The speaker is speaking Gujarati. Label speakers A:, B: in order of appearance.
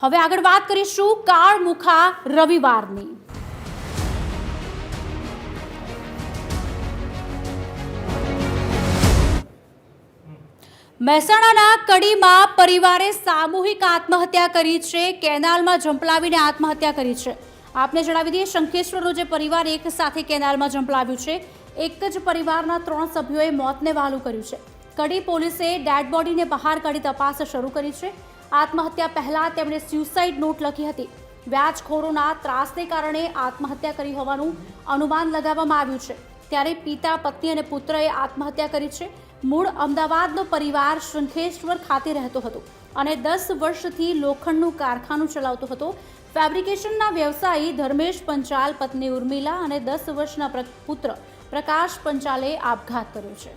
A: હવે આગળ વાત કરીશું કાળમુખા રવિવારની। મહેસાણાના કડીમાં પરિવારે સામૂહિક આત્મહત્યા કરી છે। કેનાલમાં ઝંપલાવીને આત્મહત્યા કરી છે। આપને જણાવી દઈએ, શંખેશ્વરનો જે પરિવાર એક સાથે કેનાલમાં ઝંપલાવ્યું છે। એક જ પરિવારના 3 સભ્યોએ મોતને વહાલું કર્યું છે। કડી પોલીસે ડેડ બોડીને બહાર કાઢી તપાસ શરૂ કરી છે। આત્મહત્યા પહેલા તેમણે સ્યુસાઇડ નોટ લખી હતી। વ્યાજખોરોના ત્રાસને કારણે આત્મહત્યા કરી હોવાનું અનુમાન લગાવવામાં આવ્યું છે। ત્યારે પિતા, પત્ની અને પુત્રએ આત્મહત્યા કરી છે। મૂળ અમદાવાદનો પરિવાર શંખેશ્વર ખાતે રહેતો હતો અને 10 વર્ષથી લોખંડનું કારખાનું ચલાવતો હતો। ફેબ્રિકેશનના વ્યવસાયી ધર્મેશ પંચાલ, પત્ની ઉર્મિલા અને 10 વર્ષના પુત્ર પ્રકાશ પંચાલે આપઘાત કર્યો છે।